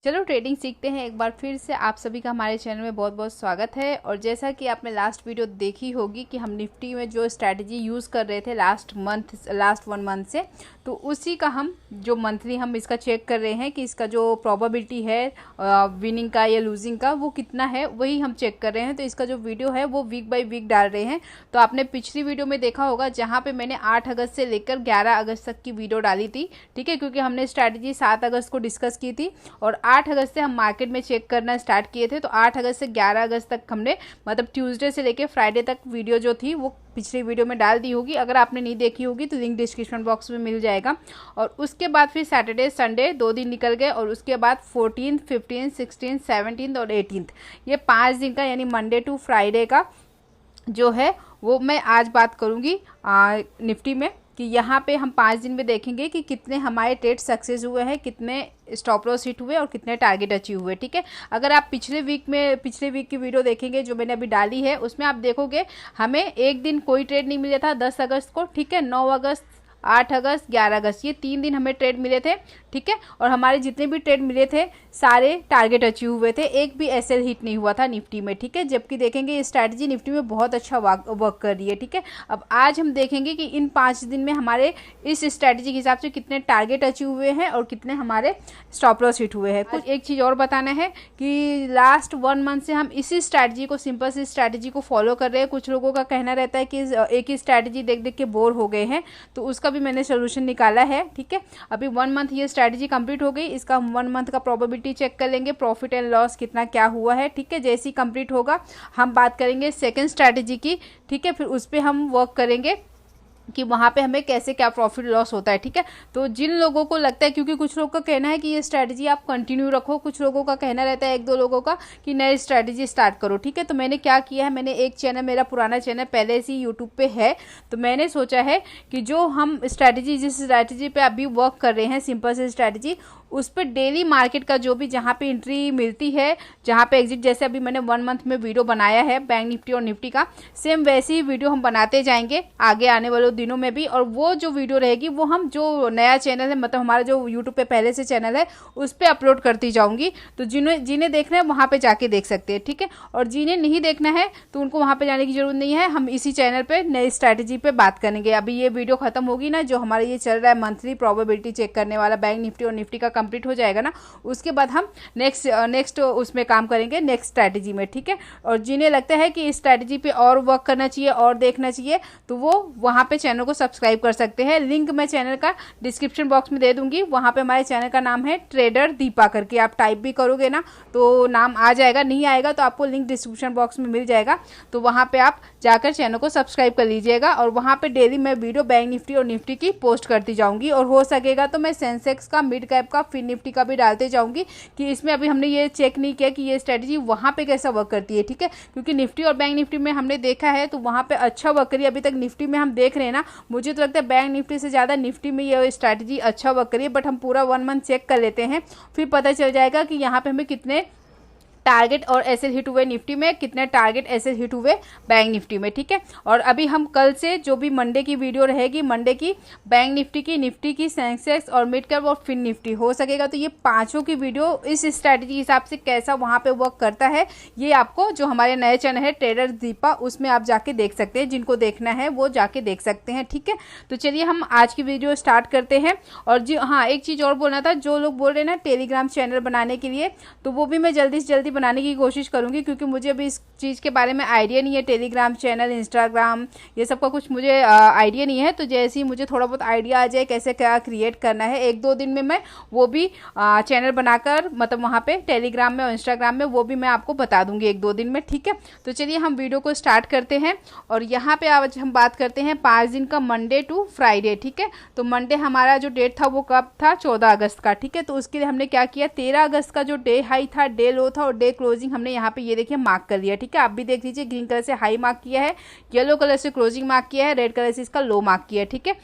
चलो ट्रेडिंग सीखते हैं। एक बार फिर से आप सभी का हमारे चैनल में बहुत बहुत स्वागत है। और जैसा कि आपने लास्ट वीडियो देखी होगी कि हम निफ्टी में जो स्ट्रैटेजी यूज़ कर रहे थे लास्ट 1 मंथ से, तो उसी का हम जो मंथली हम इसका चेक कर रहे हैं कि इसका जो प्रोबेबिलिटी है विनिंग का या लूजिंग का वो कितना है, वही हम चेक कर रहे हैं। तो इसका जो वीडियो है वो वीक बाय वीक डाल रहे हैं। तो आपने पिछली वीडियो में देखा होगा जहाँ पे मैंने 8 अगस्त से लेकर 11 अगस्त तक की वीडियो डाली थी, ठीक है, क्योंकि हमने स्ट्रैटेजी 7 अगस्त को डिस्कस की थी और 8 अगस्त से हम मार्केट में चेक करना स्टार्ट किए थे। तो 8 अगस्त से 11 अगस्त तक हमने मतलब ट्यूसडे से लेकर फ्राइडे तक वीडियो जो थी वो पिछली वीडियो में डाल दी होगी। अगर आपने नहीं देखी होगी तो लिंक डिस्क्रिप्शन बॉक्स में मिल जाएगा। और उसके बाद फिर सैटरडे संडे 2 दिन निकल गए और उसके बाद 14, 15, 16, 17 और 18 ये 5 दिन का यानी मंडे टू फ्राइडे का जो है वो मैं आज बात करूँगी निफ्टी में कि यहाँ पे हम 5 दिन में देखेंगे कि कितने हमारे ट्रेड सक्सेस हुए हैं, कितने स्टॉप लॉस हिट हुए और कितने टारगेट अचीव हुए। ठीक है, अगर आप पिछले वीक की वीडियो देखेंगे जो मैंने अभी डाली है, उसमें आप देखोगे हमें एक दिन कोई ट्रेड नहीं मिला था 10 अगस्त को। ठीक है, 9 अगस्त, 8 अगस्त, 11 अगस्त ये 3 दिन हमें ट्रेड मिले थे। ठीक है, और हमारे जितने भी ट्रेड मिले थे सारे टारगेट अचीव हुए थे, एक भी एसएल हिट नहीं हुआ था निफ्टी में। ठीक है, जबकि देखेंगे ये स्ट्रैटेजी निफ्टी में बहुत अच्छा वर्क कर रही है। ठीक है, अब आज हम देखेंगे कि इन 5 दिन में हमारे इस स्ट्रैटेजी के हिसाब से कितने टारगेट अचीव हुए हैं और कितने हमारे स्टॉप लॉस हिट हुए हैं। कुछ एक चीज़ और बताना है कि लास्ट 1 मंथ से हम इसी स्ट्रैटेजी को, सिंपल सी स्ट्रैटेजी को फॉलो कर रहे हैं। कुछ लोगों का कहना रहता है कि एक ही स्ट्रैटेजी देख देख के बोर हो गए हैं, तो उसका भी मैंने सोल्यूशन निकाला है। ठीक है, अभी 1 मंथ ये स्ट्रैटेजी कंप्लीट हो गई, इसका 1 मंथ का प्रोबेबिलिटी चेक कर लेंगे, प्रॉफिट एंड लॉस कितना क्या हुआ है। ठीक है, जैसे ही कंप्लीट होगा हम बात करेंगे सेकंड स्ट्रैटेजी की। ठीक है, फिर उस पर हम वर्क करेंगे कि वहाँ पे हमें कैसे क्या प्रॉफिट लॉस होता है। ठीक है, तो जिन लोगों को लगता है, क्योंकि कुछ लोगों का कहना है कि ये स्ट्रैटेजी आप कंटिन्यू रखो, कुछ लोगों का कहना रहता है, 1-2 लोगों का, कि नई स्ट्रैटेजी स्टार्ट करो। ठीक है, तो मैंने क्या किया है, मैंने एक चैनल, मेरा पुराना चैनल पहले से ही यूट्यूब पे है, तो मैंने सोचा है कि जो हम स्ट्रैटेजी, जिस स्ट्रैटेजी पे अभी वर्क कर रहे हैं, सिंपल से स्ट्रैटेजी, उस पर डेली मार्केट का जो भी जहाँ पे एंट्री मिलती है, जहाँ पे एग्जिट, जैसे अभी मैंने 1 मंथ में वीडियो बनाया है बैंक निफ्टी और निफ्टी का, सेम वैसी ही वीडियो हम बनाते जाएंगे आगे आने वाले दिनों में भी। और वो जो वीडियो रहेगी वो हम जो नया चैनल है, मतलब हमारा जो यूट्यूब पे पहले से चैनल है, उस पर अपलोड करती जाऊंगी। तो जिन्हें देखना है वहाँ पे जाके देख सकते हैं। ठीक है, और जिन्हें नहीं देखना है तो उनको वहाँ पे जाने की जरूरत नहीं है, हम इसी चैनल पे नई स्ट्रैटेजी पे बात करेंगे। अभी ये वीडियो खत्म होगी ना, जो हमारा ये चल रहा है मंथली प्रोबेबिलिटी चेक करने वाला बैंक निफ्टी और निफ्टी का कंप्लीट हो जाएगा ना, उसके बाद हम नेक्स्ट उसमें काम करेंगे, नेक्स्ट स्ट्रैटेजी में। ठीक है, और जिन्हें लगता है कि इस स्ट्रैटेजी पे और वर्क करना चाहिए और देखना चाहिए, तो वो वहाँ पे चैनल को सब्सक्राइब कर सकते हैं। लिंक मैं चैनल का डिस्क्रिप्शन बॉक्स में दे दूंगी। वहाँ पे हमारे चैनल का नाम है ट्रेडर दीपा करके, आप टाइप भी करोगे ना तो नाम आ जाएगा, नहीं आएगा तो आपको लिंक डिस्क्रिप्शन बॉक्स में मिल जाएगा, तो वहाँ पे आप जाकर चैनल को सब्सक्राइब कर लीजिएगा। और वहाँ पे डेली मैं वीडियो बैंक निफ्टी और निफ्टी की पोस्ट करती जाऊँगी, और हो सकेगा तो मैं सेंसेक्स का, मिड कैप का, फिर निफ्टी का भी डालते जाऊँगी कि इसमें अभी हमने ये चेक नहीं किया कि ये स्ट्रैटेजी वहाँ पे कैसा वर्क करती है। ठीक है, क्योंकि निफ्टी और बैंक निफ्टी में हमने देखा है तो वहाँ पे अच्छा वर्क करी। अभी तक निफ्टी में हम देख रहे हैं ना, मुझे तो लगता है बैंक निफ्टी से ज़्यादा निफ्टी में ये स्ट्रैटेजी अच्छा वर्क करी है। बट हम पूरा 1 मंथ चेक कर लेते हैं, फिर पता चल जाएगा कि यहाँ पे हमें कितने टारगेट और एसएल हिट हुए निफ्टी में, कितने टारगेट एसएल हिट हुए बैंक निफ्टी में। ठीक है, और अभी हम कल से जो भी मंडे की वीडियो रहेगी, मंडे की बैंक निफ्टी की, निफ्टी की, सेंसेक्स और मिड कैप और फिन निफ्टी, हो सकेगा तो ये पांचों की वीडियो इस स्ट्रैटेजी के हिसाब से कैसा वहाँ पे वर्क करता है, ये आपको जो हमारे नए चैनल है ट्रेडर दीपा, उसमें आप जाके देख सकते हैं। जिनको देखना है वो जाके देख सकते हैं। ठीक है, तो चलिए हम आज की वीडियो स्टार्ट करते हैं। और जी हाँ, एक चीज़ और बोलना था, जो लोग बोल रहे हैं ना टेलीग्राम चैनल बनाने के लिए, तो वो भी मैं जल्दी से जल्दी बनाने की कोशिश करूंगी, क्योंकि मुझे अभी इस चीज़ के बारे में आइडिया नहीं है। टेलीग्राम चैनल, इंस्टाग्राम, ये सब का कुछ मुझे आइडिया नहीं है। तो जैसे ही मुझे थोड़ा बहुत आइडिया आ जाए कैसे क्या क्रिएट करना है, 1-2 दिन में मैं वो भी चैनल बनाकर, मतलब वहाँ पे टेलीग्राम में और इंस्टाग्राम में, वो भी मैं आपको बता दूंगी 1-2 दिन में। ठीक है, तो चलिए हम वीडियो को स्टार्ट करते हैं। और यहाँ पे आज हम बात करते हैं 5 दिन का, मंडे टू फ्राइडे। ठीक है, तो मंडे हमारा जो डेट था वो कब था, 14 अगस्त का। ठीक है, तो उसके लिए हमने क्या किया, 13 अगस्त का जो डे हाई था, डे लो था और डे क्लोजिंग हमने यहाँ पे ये देखिए मार्क कर लिया। ठीक है, आप भी देख लीजिए, ग्रीन कलर से हाई मार्क किया है, येलो कलर से क्लोजिंग मार्क किया है, रेड कलर से इसका लो मार्क किया है। ठीक है,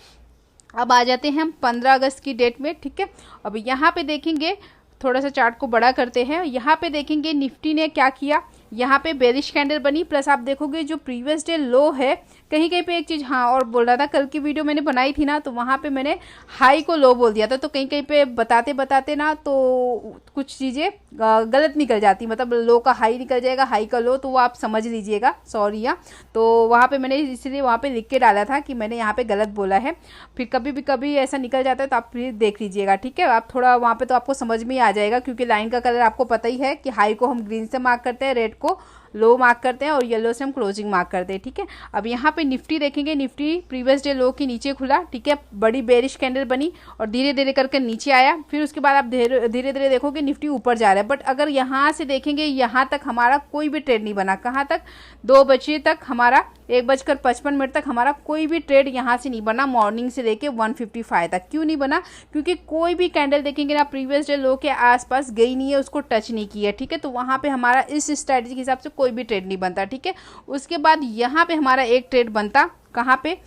अब आ जाते हैं हम 15 अगस्त की डेट में। ठीक है, अब यहाँ पे देखेंगे, थोड़ा सा चार्ट को बड़ा करते हैं, यहाँ पे देखेंगे निफ्टी ने क्या किया, यहाँ पे बेरिश कैंडल बनी, प्लस आप देखोगे जो प्रीवियस डे लो है, कहीं कहीं पे एक चीज़ हाँ और बोल रहा था, कल की वीडियो मैंने बनाई थी ना, तो वहाँ पे मैंने हाई को लो बोल दिया था, तो कहीं कहीं पे बताते बताते ना तो कुछ चीज़ें गलत निकल जाती, मतलब लो का हाई निकल जाएगा, हाई का लो, तो वो आप समझ लीजिएगा, सॉरी। या तो वहाँ पे मैंने इसलिए वहाँ पे लिख के डाला था कि मैंने यहाँ पे गलत बोला है। फिर कभी भी कभी ऐसा निकल जाता है तो आप फिर देख लीजिएगा, ठीक है। आप थोड़ा वहाँ पे तो आपको समझ में ही आ जाएगा, क्योंकि लाइन का कलर आपको पता ही है कि हाई को हम ग्रीन से मार्क करते हैं, रेड को लो मार्क करते हैं और येलो से हम क्लोजिंग मार्क करते हैं, ठीक है। अब यहाँ पे निफ्टी देखेंगे, निफ्टी प्रीवियस डे लो के नीचे खुला, ठीक है, बड़ी बेरिश कैंडल बनी और धीरे धीरे करके नीचे आया। फिर उसके बाद आप धीरे धीरे देखोगे निफ्टी ऊपर जा रहा है, बट अगर यहाँ से देखेंगे यहाँ तक हमारा कोई भी ट्रेड नहीं बना, कहाँ तक, 2 बजे तक हमारा, 1:55 तक हमारा कोई भी ट्रेड यहाँ से नहीं बना, मॉर्निंग से लेके 155 तक। क्यों नहीं बना? क्योंकि कोई भी कैंडल देखेंगे ना प्रीवियस डे लो के आसपास गई नहीं है, उसको टच नहीं किया, ठीक है। तो वहाँ पे हमारा इस स्ट्रैटेजी के हिसाब से कोई भी ट्रेड नहीं बनता, ठीक है। उसके बाद यहाँ पे हमारा एक ट्रेड बनता, कहाँ पे,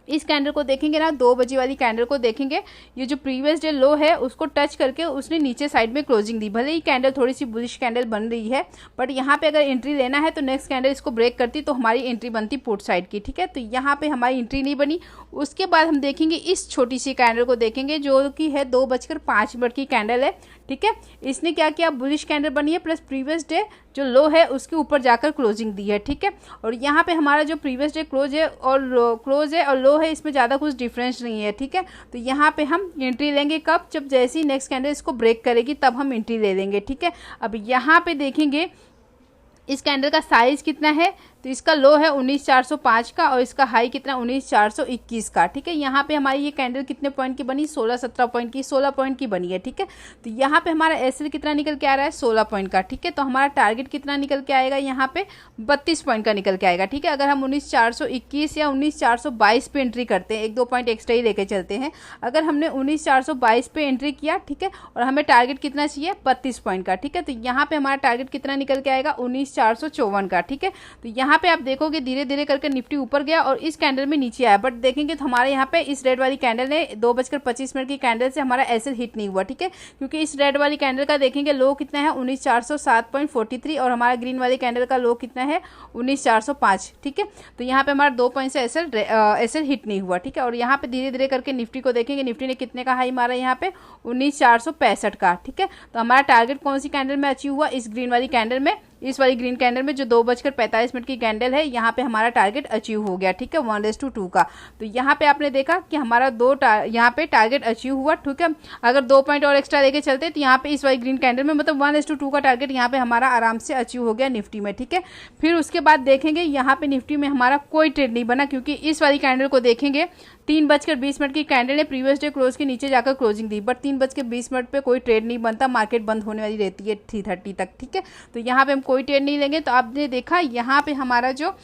इस कैंडल को देखेंगे ना, 2 बजे वाली कैंडल को देखेंगे, ये जो प्रीवियस डे लो है उसको टच करके उसने नीचे साइड में क्लोजिंग दी। भले ही कैंडल थोड़ी सी बुलिश कैंडल बन रही है, बट यहाँ पे अगर एंट्री लेना है तो नेक्स्ट कैंडल इसको ब्रेक करती तो हमारी एंट्री बनती पुट साइड की, ठीक है। तो यहाँ पे हमारी एंट्री नहीं बनी। उसके बाद हम देखेंगे इस छोटी सी कैंडल को देखेंगे, जो कि है 2:05 की कैंडल है, ठीक है। इसने क्या किया, बुलिश कैंडल बनी है, प्लस प्रीवियस डे जो लो है उसके ऊपर जाकर क्लोजिंग दी है, ठीक है। और यहाँ पे हमारा जो प्रीवियस डे क्लोज है और लो है, इसमें ज़्यादा कुछ डिफरेंस नहीं है, ठीक है। तो यहाँ पे हम एंट्री लेंगे कब, जब जैसी नेक्स्ट कैंडल इसको ब्रेक करेगी तब हम एंट्री ले लेंगे, ठीक है। अब यहाँ पे देखेंगे इस कैंडल का साइज कितना है, तो इसका लो है 19,405 का और इसका हाई कितना, 19,421 का, ठीक है। यहाँ पे हमारी ये कैंडल कितने पॉइंट की बनी, 16-17 पॉइंट की, 16 पॉइंट की बनी है, ठीक है। तो यहाँ पे हमारा एसएल कितना निकल के आ रहा है, 16 पॉइंट का, ठीक है। तो हमारा टारगेट कितना निकल के आएगा, यहाँ पे 32 पॉइंट का निकल के आएगा, ठीक है। अगर हम 19,421 या 19,422 पे एंट्री करते हैं, 1-2 पॉइंट एक्स्ट्रा ही लेके चलते हैं, अगर हमने 19,422 पे एंट्री किया, ठीक है, और हमें टारगेट कितना चाहिए, 32 पॉइंट का, ठीक है। तो यहाँ पे हमारा टारगेट कितना निकल के आएगा, 19,454 का, ठीक है। तो यहाँ पे आप देखोगे धीरे धीरे करके निफ्टी ऊपर गया और इस कैंडल में नीचे आया, बट देखेंगे तो हमारे यहाँ पे इस रेड वाली कैंडल ने 2:25 की कैंडल से हमारा एसएल हिट नहीं हुआ, ठीक है। क्योंकि इस रेड वाली कैंडल का देखेंगे लो कितना है, 19,407.43 और हमारा ग्रीन वाली कैंडल का लो कितना है, 19,405, ठीक है। तो यहाँ पे हमारा 2 पॉइंट से एसएल हिट नहीं हुआ, ठीक है। और यहाँ पे धीरे धीरे करके निफ्टी को देखेंगे, निफ्टी ने कितने का हाई मारा यहाँ पे, 19,465 का, ठीक है। तो हमारा टारगेट कौन सी कैंडल में अचीव हुआ, इस ग्रीन वाली कैंडल में, इस वाली ग्रीन कैंडल में जो 2:45 की कैंडल है, यहाँ पे हमारा टारगेट अचीव हो गया, ठीक है, 1:2 का। तो यहाँ पे आपने देखा कि हमारा यहाँ पे टारगेट अचीव हुआ, ठीक है। अगर 2 पॉइंट और एक्स्ट्रा लेके चलते तो यहाँ पे इस वाली ग्रीन कैंडल में मतलब 1:2 का टारगेट यहाँ पे हमारा आराम से अचीव हो गया निफ्टी में, ठीक है। फिर उसके बाद देखेंगे यहाँ पे निफ्टी में हमारा कोई ट्रेड नहीं बना, क्योंकि इस वाली कैंडल को देखेंगे 3:20 की कैंडल ने प्रीवियस डे क्लोज के नीचे जाकर क्लोजिंग दी, बट 3:20 पे कोई ट्रेड नहीं बनता, मार्केट बंद होने वाली रहती है 3:30 तक, ठीक है। तो यहाँ पे हम कोई ट्रेड नहीं लेंगे। तो आपने देखा यहाँ पे हमारा जो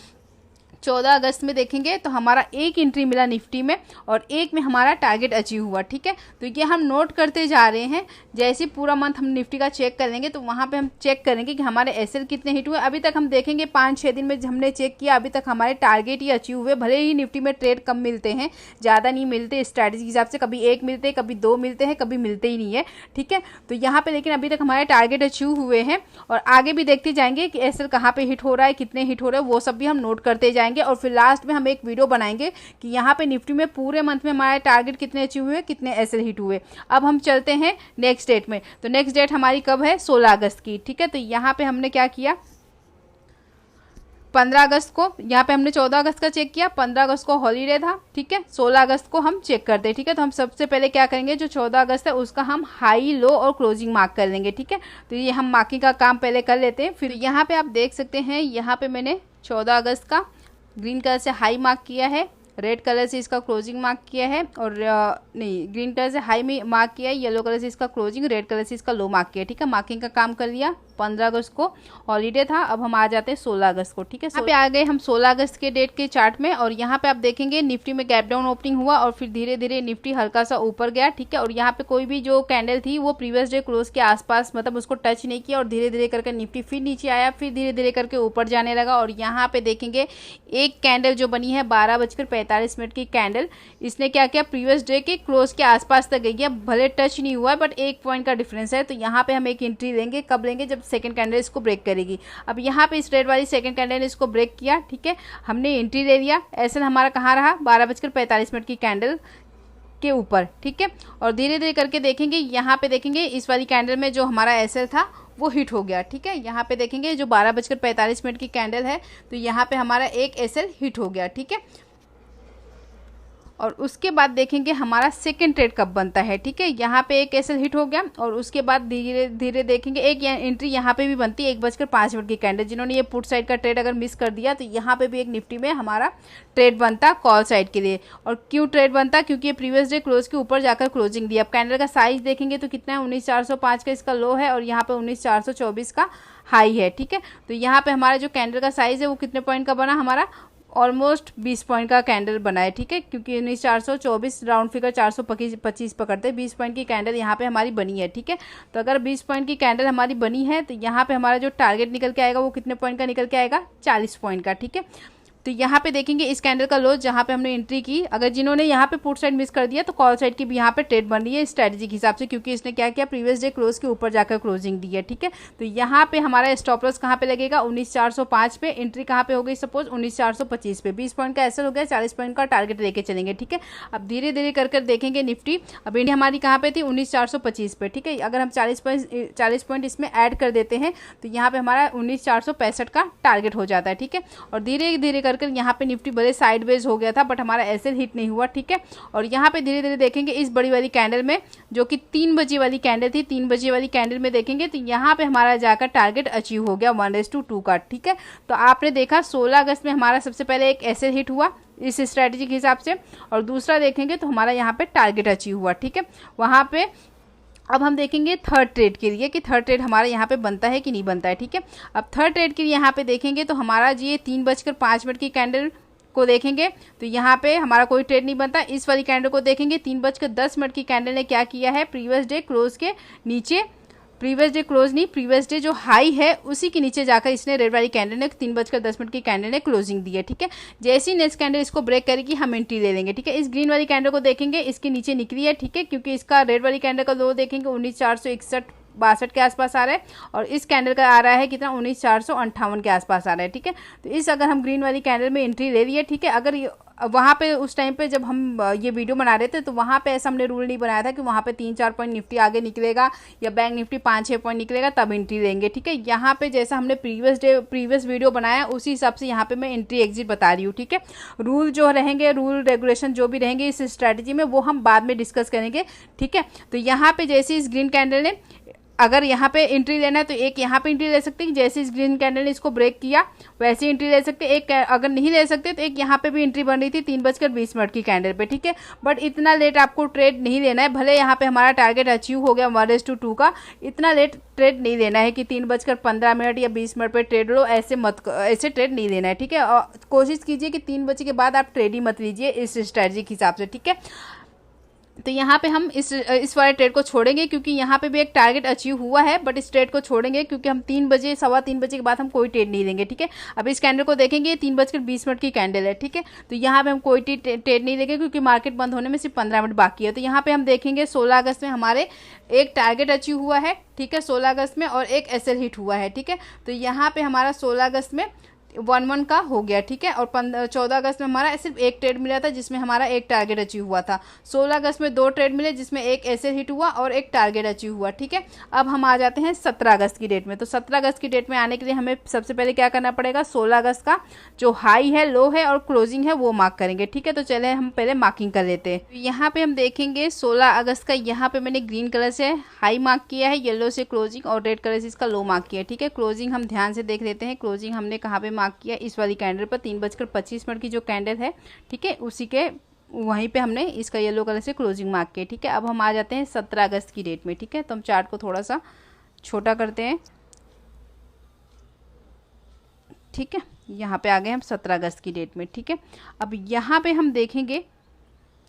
14 अगस्त में देखेंगे तो हमारा एक एंट्री मिला निफ्टी में और एक में हमारा टारगेट अचीव हुआ, ठीक है। तो ये हम नोट करते जा रहे हैं, जैसे पूरा मंथ हम निफ्टी का चेक कर लेंगे तो वहाँ पे हम चेक करेंगे कि हमारे एसएल कितने हिट हुए। अभी तक हम देखेंगे 5-6 दिन में हमने चेक किया, अभी तक हमारे टारगेट ही अचीव हुए। भले ही निफ्टी में ट्रेड कम मिलते हैं, ज़्यादा नहीं मिलते, स्ट्रैटेजी के हिसाब से कभी 1 मिलते हैं, कभी 2 मिलते हैं, कभी मिलते ही नहीं है, ठीक है। तो यहाँ पे लेकिन अभी तक हमारे टारगेट अचीव हुए हैं और आगे भी देखते जाएंगे कि एसएल कहाँ पे हिट हो रहा है, कितने हिट हो रहे हैं, वो सब भी हम नोट करते जाएंगे। और फिर लास्ट हम एक वीडियो बनाएंगे कि यहाँ पे निफ्टी में पूरे मंथ में हमारे टारगेट कितने अचीव हुए, कितने एसएल हिट हुए। अब हम चलते हैं नेक्स्ट डेट में। तो नेक्स्ट डेट हमारी कब है, 16 अगस्त की, ठीक है। तो यहाँ पे हमने क्या किया, 15 अगस्त को, यहाँ पे हमने 14 अगस्त का चेक किया, 15 अगस्त को हॉलीडे था, ठीक है। 16 अगस्त को हम चेक करते हैं, ठीक है। तो हम सबसे पहले क्या करेंगे, जो 14 अगस्त है उसका हम हाई लो और क्लोजिंग मार्क कर लेंगे, ठीक है। तो ये हम मार्किंग का काम पहले कर लेते हैं। फिर यहाँ पे आप देख सकते हैं, यहाँ पे मैंने 14 अगस्त का ग्रीन कलर से हाई मार्क किया है, रेड कलर से इसका क्लोजिंग मार्क किया है, और नहीं, ग्रीन कलर से हाई में मार्क किया है, येलो कलर से इसका क्लोजिंग, रेड कलर से इसका लो मार्क किया, ठीक है। मार्किंग का काम कर लिया। 15 अगस्त को हॉलीडे था। अब हम आ जाते हैं 16 अगस्त को, ठीक है। यहाँ पे आ गए हम 16 अगस्त के डेट के चार्ट में, और यहाँ पे आप देखेंगे निफ्टी में गैप डाउन ओपनिंग हुआ और फिर धीरे धीरे निफ्टी हल्का सा ऊपर गया, ठीक है। और यहाँ पे कोई भी जो कैंडल थी वो प्रीवियस डे क्लोज के आसपास मतलब उसको टच नहीं किया और धीरे धीरे करके निफ्टी फिर नीचे आया, फिर धीरे धीरे करके ऊपर जाने लगा। और यहाँ पे देखेंगे एक कैंडल जो बनी है 12:45 45 मिनट की कैंडल इसने क्या किया, प्रीवियस डे के क्लोज के आसपास तक गई है, भले टच नहीं हुआ है बट 1 पॉइंट का डिफरेंस है। तो यहाँ पे हम एक एंट्री लेंगे, कब लेंगे, जब सेकंड कैंडल इसको ब्रेक करेगी। अब यहाँ पे इस रेड वाली सेकंड कैंडल ने इसको ब्रेक किया, ठीक है, हमने एंट्री ले लिया। एसएल हमारा कहाँ रहा, 12:45 मिनट की कैंडल के ऊपर, ठीक है। और धीरे धीरे करके देखेंगे, यहाँ पे देखेंगे इस वाली कैंडल में जो हमारा एसएल था वो हिट हो गया, ठीक है। यहाँ पे देखेंगे जो 12:45 मिनट की कैंडल है, तो यहाँ पे हमारा एक एसएल हिट हो गया, ठीक है। और उसके बाद देखेंगे हमारा सेकंड ट्रेड कब बनता है, ठीक है। यहाँ पे एक एसएल हिट हो गया और उसके बाद धीरे धीरे देखेंगे एक एंट्री यहाँ पे भी बनती है 1:05 की कैंडल। जिन्होंने ये पुट साइड का ट्रेड अगर मिस कर दिया तो यहाँ पे भी एक निफ्टी में हमारा ट्रेड बनता कॉल साइड के लिए। और क्यों ट्रेड बनता, क्योंकि ये प्रीवियस डे क्लोज के ऊपर जाकर क्लोजिंग दी। अब कैंडल का साइज देखेंगे तो कितना है, 19,405 का इसका लो है और यहाँ पे 19,424 का हाई है, ठीक है। तो यहाँ पे हमारा जो कैंडल का साइज है वो कितने पॉइंट का बना, हमारा ऑलमोस्ट 20 पॉइंट का कैंडल बना है, ठीक है। क्योंकि 19,424 राउंड फिगर 425 पकड़ते हैं, 20 पॉइंट की कैंडल यहाँ पे हमारी बनी है, ठीक है। तो अगर 20 पॉइंट की कैंडल हमारी बनी है तो यहाँ पे हमारा जो टारगेट निकल के आएगा वो कितने पॉइंट का निकल के आएगा, 40 पॉइंट का, ठीक है। तो यहाँ पे देखेंगे इस कैंडल का लो जहाँ पे हमने एंट्री की, अगर जिन्होंने यहाँ पे पुट साइड मिस कर दिया तो कॉल साइड की भी यहाँ पे ट्रेड बन रही है स्ट्रेटेजी के हिसाब से, क्योंकि इसने क्या किया, प्रीवियस डे क्लोज के ऊपर जाकर क्लोजिंग दी है, ठीक है। तो यहाँ पे हमारा स्टॉप लॉस कहाँ पे लगेगा, 19,405 पे। एंट्री कहाँ पे हो गई, सपोज 19,425 पे। 20 पॉइंट का ऐसा हो गया, 40 पॉइंट का टारगेट लेके चलेंगे, ठीक है। अब धीरे धीरे कर देखेंगे निफ्टी, अब इंडिया हमारी कहाँ पे थी, 19,425 पे, ठीक है। अगर हम 40 पॉइंट इसमें ऐड कर देते हैं तो यहाँ पे हमारा 19,465 का टारगेट हो जाता है, ठीक है। और धीरे धीरे कर यहाँ पे निफ्टी बड़े साइडवेज हो गया था बट हमारा एसएल हिट नहीं हुआ, ठीक है। और यहाँ पे धीरे धीरे देखेंगे इस बड़ी वाली कैंडल में जो कि 3 बजे वाली कैंडल थी, 3 बजे वाली कैंडल में देखेंगे तो यहाँ पे हमारा जाकर टारगेट अचीव हो गया 1:2 का, ठीक है। तो आपने देखा 16 अगस्त में हमारा सबसे पहले एक एसएल हिट हुआ इस स्ट्रैटेजी के हिसाब से, और दूसरा देखेंगे तो हमारा यहाँ पे टारगेट अचीव हुआ, ठीक है। वहाँ पे अब हम देखेंगे थर्ड ट्रेड के लिए कि थर्ड ट्रेड हमारा यहाँ पे बनता है कि नहीं बनता है, ठीक है। अब थर्ड ट्रेड के लिए यहाँ पे देखेंगे तो हमारा जी 3:05 मिनट की कैंडल को देखेंगे तो यहाँ पे हमारा कोई ट्रेड नहीं बनता। इस वाली कैंडल को देखेंगे 3:10 मिनट की कैंडल ने क्या किया है, प्रीवियस डे क्लोज के नीचे, प्रीवियस डे क्लोज नहीं, प्रीवियस डे जो हाई है उसी के नीचे जाकर इसने रेड वाली कैंडल ने 3:10 मिनट की कैंडल ने क्लोजिंग दी है, ठीक है। जैसे ही नेक्स्ट कैंडल इसको ब्रेक करेगी हम एंट्री ले लेंगे, ठीक है। इस ग्रीन वाली कैंडल को देखेंगे इसके नीचे निकली है, ठीक है, क्योंकि इसका रेड वाली कैंडल का लो देखेंगे 19,461-62 के आसपास आ रहा है और इस कैंडल का आ रहा है कितना, 19,458 के आसपास आ रहा है, ठीक है। तो इस अगर हम ग्रीन वाली कैंडल में एंट्री ले रही है, ठीक है। अगर वहाँ पे उस टाइम पे जब हम ये वीडियो बना रहे थे तो वहाँ पे ऐसा हमने रूल नहीं बनाया था कि वहाँ पे 3-4 पॉइंट निफ्टी आगे निकलेगा या बैंक निफ्टी 5-6 पॉइंट निकलेगा तब एंट्री लेंगे, ठीक है। यहाँ पे जैसा हमने प्रीवियस वीडियो बनाया उसी हिसाब से यहाँ पे मैं एंट्री एग्जिट बता रही हूँ, ठीक है। रूल जो रहेंगे, रूल रेगुलेशन जो भी रहेंगे इस स्ट्रैटेजी में वो हम बाद में डिस्कस करेंगे, ठीक है। तो यहाँ पे जैसे इस ग्रीन कैंडल ने अगर यहाँ पे एंट्री लेना है तो एक यहाँ पे एंट्री ले सकते हैं, जैसे इस ग्रीन कैंडल ने इसको ब्रेक किया वैसे एंट्री ले सकते हैं। एक अगर नहीं ले सकते तो एक यहाँ पे भी एंट्री बन रही थी 3:20 मिनट की कैंडल पे, ठीक है। बट इतना लेट आपको ट्रेड नहीं लेना है, भले यहाँ पे हमारा टारगेट अचीव हो गया 1:2 का, इतना लेट ट्रेड नहीं लेना है कि 3:15 मिनट या 20 मिनट पे ट्रेड लो, ऐसे ट्रेड नहीं लेना है, ठीक है। और कोशिश कीजिए कि 3 बजे के बाद आप ट्रेड ही मत लीजिए इस स्ट्रैटेजी के हिसाब से, ठीक है। तो यहाँ पे हम इस वाले ट्रेड को छोड़ेंगे क्योंकि यहाँ पे भी एक टारगेट अचीव हुआ है, बट इस ट्रेड को छोड़ेंगे क्योंकि हम 3 बजे 3:15 बजे के बाद हम कोई ट्रेड नहीं लेंगे, ठीक है। अब इस कैंडल को देखेंगे 3:20 मिनट की कैंडल है, ठीक है। तो यहाँ पे हम कोई ट्रेड नहीं लेंगे क्योंकि मार्केट बंद होने में सिर्फ 15 मिनट बाकी है। तो यहाँ पे हम देखेंगे 16 अगस्त में हमारे एक टारगेट अचीव हुआ है, ठीक है, 16 अगस्त में, और एक एसएल हिट हुआ है, ठीक है। तो यहाँ पे हमारा 16 अगस्त में 1-1 का हो गया, ठीक है। और 14 अगस्त में हमारा सिर्फ एक ट्रेड मिला था जिसमें हमारा एक टारगेट अचीव हुआ था। 16 अगस्त में 2 ट्रेड मिले जिसमें एक ऐसे हिट हुआ और एक टारगेट अचीव हुआ, ठीक है। अब हम आ जाते हैं 17 अगस्त की डेट में। तो 17 अगस्त की डेट में आने के लिए हमें सबसे पहले क्या करना पड़ेगा, 16 अगस्त का जो हाई है, लो है और क्लोजिंग है वो मार्क करेंगे, ठीक है। तो चले हम पहले मार्किंग कर लेते हैं। तो यहाँ पे हम देखेंगे 16 अगस्त का यहाँ पे मैंने ग्रीन कलर से हाई मार्क किया है, येलो से क्लोजिंग और रेड कलर से इसका लो मार्क किया है, ठीक है। क्लोजिंग हम ध्यान से देख लेते हैं। क्लोजिंग हमने कहाँ पे मार्क किया, इस वाली कैंडल पर 3:25 मिनट की जो कैंडल है, ठीक है, उसी के वहीं पे हमने इसका येलो कलर से क्लोजिंग मार्क किया, ठीक है। अब हम आ जाते हैं 17 अगस्त की डेट में, ठीक है। तो हम चार्ट को थोड़ा सा छोटा करते हैं, ठीक है। यहाँ पे आ गए हम 17 अगस्त की डेट में, ठीक है। अब यहाँ पे हम देखेंगे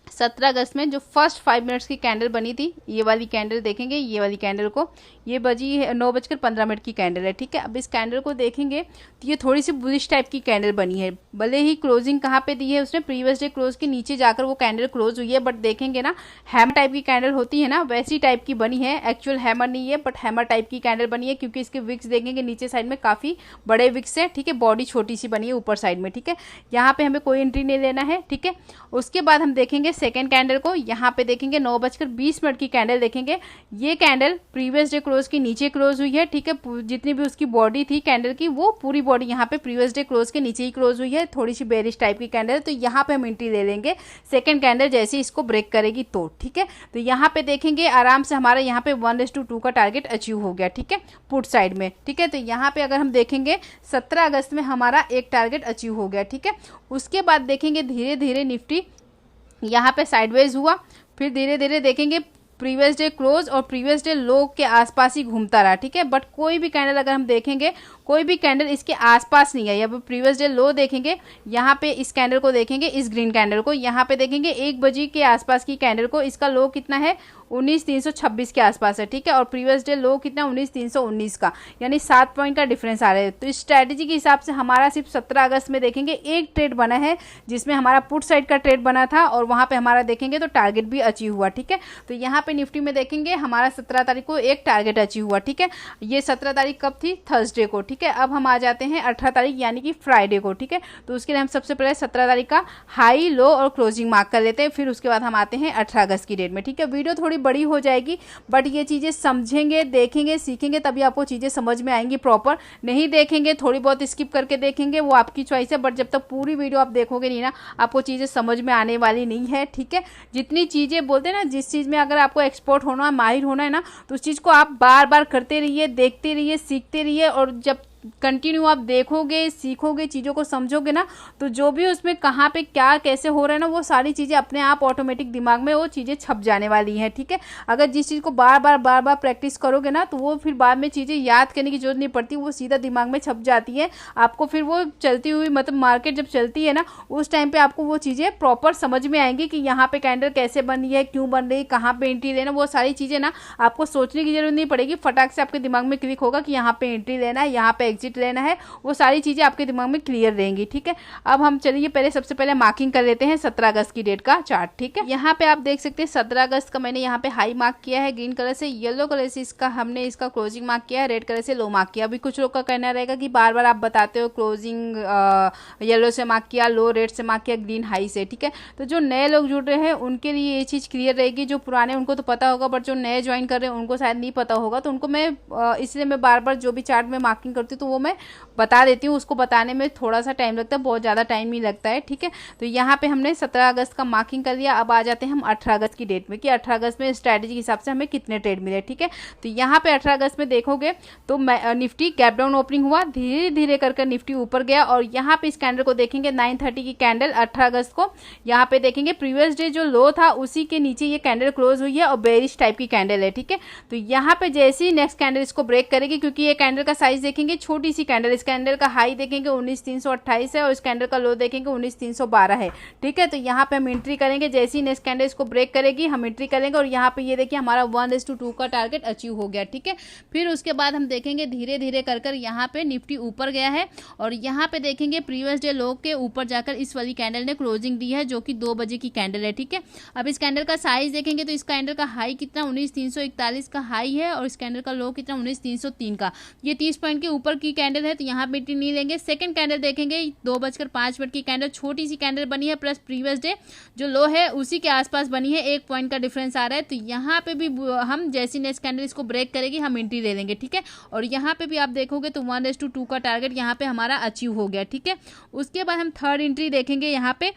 17 अगस्त में जो फर्स्ट 5 मिनट्स की कैंडल बनी थी, ये वाली कैंडल देखेंगे, ये वाली कैंडल को, ये बजी है 9:15 की कैंडल है, ठीक है। अब इस कैंडल को देखेंगे तो ये थोड़ी सी बुलिश टाइप की कैंडल बनी है। भले ही क्लोजिंग कहाँ पे दी है उसने, प्रीवियस डे क्लोज के नीचे जाकर वो कैंडल क्लोज हुई है, बट देखेंगे ना हैमर टाइप की कैंडल होती है ना, वैसी टाइप की बनी है। एक्चुअल हैमर नहीं है बट हैमर टाइप की कैंडल बनी है, क्योंकि इसके विक्स देखेंगे नीचे साइड में काफी बड़े विक्स है, ठीक है। बॉडी छोटी सी बनी है ऊपर साइड में, ठीक है। यहाँ पे हमें कोई एंट्री नहीं लेना है, ठीक है। उसके बाद हम देखेंगे सेकेंड कैंडल को, यहाँ पे देखेंगे 9:20 की कैंडल देखेंगे। ये कैंडल प्रीवियस डे क्लोज के नीचे क्लोज हुई है, ठीक है। जितनी भी उसकी बॉडी थी कैंडल की, वो पूरी बॉडी यहाँ पे प्रीवियस डे क्लोज के नीचे ही क्लोज हुई है। थोड़ी सी बेरिश टाइप की कैंडल है, तो यहाँ पे हम एंट्री ले लेंगे सेकंड कैंडल जैसे इसको ब्रेक करेगी तो, ठीक है। तो यहाँ पे देखेंगे आराम से हमारा यहाँ पे 1:2 का टारगेट अचीव हो गया, ठीक है, पुट साइड में, ठीक है। तो यहाँ पे अगर हम देखेंगे 17 अगस्त में हमारा एक टारगेट अचीव हो गया, ठीक है। उसके बाद देखेंगे धीरे धीरे निफ्टी यहाँ पे साइडवेज हुआ, फिर धीरे धीरे देखेंगे प्रीवियस डे क्लोज और प्रीवियस डे लो के आसपास ही घूमता रहा, ठीक है। बट कोई भी कैंडल अगर हम देखेंगे, कोई भी कैंडल इसके आसपास नहीं है। या प्रीवियस डे लो देखेंगे, यहाँ पे इस कैंडल को देखेंगे, इस ग्रीन कैंडल को, यहाँ पे देखेंगे 1 बजे के आसपास की कैंडल को, इसका लो कितना है 19,326 के आसपास है, ठीक है। और प्रीवियस डे लो कितना 19,319 का, यानी 7 पॉइंट का डिफरेंस आ रहा है। तो इस स्ट्रैटेजी के हिसाब से हमारा सिर्फ 17 अगस्त में देखेंगे एक ट्रेड बना है, जिसमें हमारा पुट साइड का ट्रेड बना था, और वहां पे हमारा देखेंगे तो टारगेट भी अचीव हुआ, ठीक है। तो यहाँ पे निफ्टी में देखेंगे हमारा 17 तारीख को एक टारगेट अचीव हुआ, ठीक है। ये 17 तारीख कब थी, थर्सडे को, ठीक है। अब हम आ जाते हैं 18 तारीख यानी कि फ्राइडे को, ठीक है। तो उसके लिए हम सबसे पहले 17 तारीख का हाई लो और क्लोजिंग मार्क कर लेते हैं, फिर उसके बाद हम आते हैं 18 अगस्त की डेट में, ठीक है। वीडियो थोड़ी बड़ी हो जाएगी, बट ये चीजें समझेंगे, देखेंगे, सीखेंगे तभी आपको चीजें समझ में आएंगी प्रॉपर। नहीं देखेंगे, थोड़ी बहुत स्किप करके देखेंगे, वो आपकी चॉइस है, बट जब तक पूरी वीडियो आप देखोगे नहीं ना, आपको चीजें समझ में आने वाली नहीं है, ठीक है। जितनी चीजें बोलते हैं ना, जिस चीज में अगर आपको एक्सपर्ट होना है, माहिर होना है ना, तो उस चीज को आप बार बार करते रहिए, देखते रहिए, सीखते रहिए, और जब कंटिन्यू आप देखोगे, सीखोगे, चीज़ों को समझोगे ना, तो जो भी उसमें कहाँ पे क्या कैसे हो रहा है ना, वो सारी चीज़ें अपने आप ऑटोमेटिक दिमाग में वो चीज़ें छप जाने वाली हैं, ठीक है। अगर जिस चीज़ को बार बार प्रैक्टिस करोगे ना, तो वो फिर बाद में चीज़ें याद करने की जरूरत नहीं पड़ती, वो सीधा दिमाग में छप जाती है। आपको फिर वो चलती हुई, मतलब मार्केट जब चलती है ना, उस टाइम पे आपको वो चीज़ें प्रॉपर समझ में आएंगी कि यहाँ पे कैंडल कैसे बन रही है, क्यों बन रही है, कहाँ पे एंट्री लेना, वो सारी चीज़ें ना आपको सोचने की जरूरत नहीं पड़ेगी, फटाक से आपके दिमाग में क्लिक होगा कि यहाँ पे एंट्री लेना है, यहाँ पे एग्जिट लेना है, वो सारी चीजें आपके दिमाग में क्लियर रहेंगी, ठीक है। अब हम चलिए पहले सबसे पहले मार्किंग कर लेते हैं 17 अगस्त की डेट का चार्ट, ठीक है। यहाँ पे आप देख सकते हैं 17 अगस्त का मैंने यहाँ पे हाई मार्क किया है ग्रीन कलर से, येलो कलर से इसका हमने इसका क्लोजिंग मार्क किया है, रेड कलर से लो मार्क किया। अभी कुछ लोग का कहना रहेगा कि बार बार आप बताते हो क्लोजिंग येलो से मार्क किया, लो रेड से मार्क किया, ग्रीन हाई से, ठीक है। तो जो नए लोग जुड़ रहे हैं उनके लिए ये चीज क्लियर रहेगी, जो पुराने उनको तो पता होगा, बट जो नए ज्वाइन कर रहे हैं उनको शायद नहीं पता होगा, तो उनको मैं इसलिए मैं बार बार जो भी चार्ट में मार्किंग करती हूँ तो वो मैं बता देती हूँ। उसको बताने में थोड़ा सा टाइम लगता है, बहुत ज़्यादा टाइम नहीं लगता है, ठीक है। तो यहाँ पे हमने 17 अगस्त का मार्किंग कर लिया। अब आ जाते हैं हम 18 अगस्त की डेट में कि 18 अगस्त में स्ट्रैटेजी के हिसाब से हमें कितने ट्रेड मिले, ठीक है। तो यहाँ पे 18 अगस्त में देखोगे तो निफ्टी गैप डाउन ओपनिंग हुआ, धीरे धीरे कर निफ्टी ऊपर गया, और यहाँ पे इस कैंडल को देखेंगे 9:30 की कैंडल 18 अगस्त को, यहाँ पे देखेंगे प्रीवियस डे जो लो था उसी के नीचे ये कैंडल क्लोज हुई है, और बेरिश टाइप की कैंडल है, ठीक है। तो यहाँ पे जैसे ही नेक्स्ट कैंडल इसको ब्रेक करेगी, क्योंकि ये कैंडल का साइज देखेंगे छोटी सी कैंडल, इस कैंडल का हाई देखेंगे 19,328 है, और इस कैंडल का लो देखेंगे 19,312 है, ठीक है। तो यहाँ पे हम एंट्री करेंगे, जैसे ही नेक्स्ट कैंडल इसको ब्रेक करेगी हम एंट्री करेंगे, और यहाँ पे ये देखिए हमारा 1:2 का टारगेट अचीव हो गया, ठीक है। फिर उसके बाद हम देखेंगे धीरे धीरे कर यहाँ पे निफ्टी ऊपर गया है, और यहाँ पे देखेंगे प्रीवियस डे लो के ऊपर जाकर इस वाली कैंडल ने क्लोजिंग दी है, जो कि 2 बजे की कैंडल है, ठीक है। अब इस कैंडल का साइज देखेंगे तो इस कैंडल का हाई कितना 19,341 का हाई है, और इस कैंडल का लो कितना 19,303 का, ये 30 पॉइंट के ऊपर की कैंडल है, तो यहाँ पे एंट्री नहीं लेंगे। सेकंड कैंडल देखेंगे 2:05 की कैंडल, छोटी सी कैंडल बनी है, प्लस प्रीवियस डे जो लो है उसी के आसपास बनी है, 1 पॉइंट का डिफरेंस आ रहा है। तो यहाँ पे भी हम जैसी नेक्स्ट कैंडल इसको ब्रेक करेगी हम एंट्री ले लेंगे, ठीक है। और यहाँ पे भी आप देखोगे तो 1:2 का टारगेट यहाँ पे हमारा अचीव हो गया, ठीक है। उसके बाद हम थर्ड एंट्री देखेंगे, यहाँ पे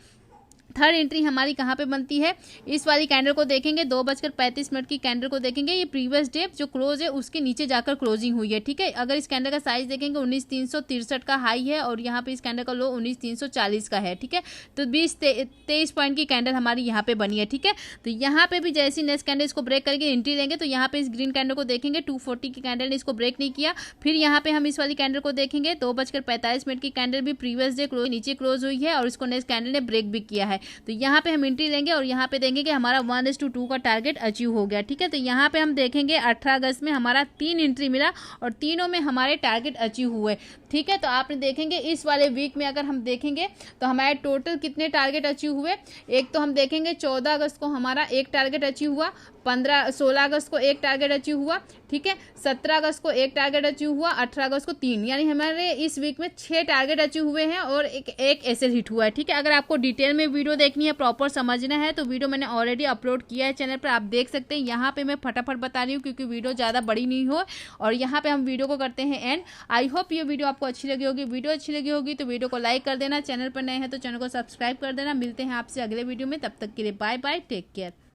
थर्ड एंट्री हमारी कहाँ पे बनती है, इस वाली कैंडल को देखेंगे 2:35 की कैंडल को देखेंगे, ये प्रीवियस डे जो क्लोज है उसके नीचे जाकर क्लोजिंग हुई है, ठीक है। अगर इस कैंडल का साइज देखेंगे 19,363 का हाई है, और यहाँ पे इस कैंडल का लो 19,340 का है, ठीक है। तो 23 पॉइंट की कैंडल हमारी यहाँ पे बनी है, ठीक है। तो यहाँ पे भी जैसी नेक्स्ट कैंडल इसको ब्रेक करके एंट्री लेंगे, तो यहाँ पे इस ग्रीन कैंडल को देखेंगे 240 की कैंडल ने इसको ब्रेक नहीं किया। फिर यहाँ पे हम इस वाली कैंडल को देखेंगे 2:45 की कैंडल भी प्रीवियस डे क्लोज नीचे क्लोज हुई है, और इसको नेक्स्ट कैंडल ने ब्रेक भी किया है। तो यहाँ पे हम एंट्री लेंगे और यहाँ पे देंगे कि हमारा 1:2 का टारगेट अचीव हो गया। ठीक है, तो यहाँ पे हम देखेंगे 18 अगस्त में हमारा 3 एंट्री मिला और तीनों में हमारे टारगेट अचीव हुए। ठीक है, तो आपने देखेंगे इस वाले वीक में अगर हम देखेंगे तो हमारे टोटल कितने टारगेट अचीव हुए। एक तो हम देखेंगे 14 अगस्त को हमारा एक टारगेट अचीव हुआ, 16 अगस्त को एक टारगेट अचीव हुआ। ठीक है, 17 अगस्त को एक टारगेट अचीव हुआ, 18 अगस्त को 3, यानी हमारे इस वीक में 6 टारगेट अचीव हुए हैं और एक ऐसे हिट हुआ है। ठीक है, अगर आपको डिटेल में वीडियो देखनी है, प्रॉपर समझना है तो वीडियो मैंने ऑलरेडी अपलोड किया है चैनल पर, आप देख सकते हैं। यहाँ पे मैं फटाफट बता रही हूँ क्योंकि वीडियो ज़्यादा बड़ी नहीं हो और यहाँ पे हम वीडियो को करते हैं एंड। आई होप ये वीडियो आपको अच्छी लगी होगी। वीडियो अच्छी लगी होगी तो वीडियो को लाइक कर देना, चैनल पर नए हैं तो चैनल को सब्सक्राइब कर देना। मिलते हैं आपसे अगले वीडियो में, तब तक के लिए बाय बाय, टेक केयर।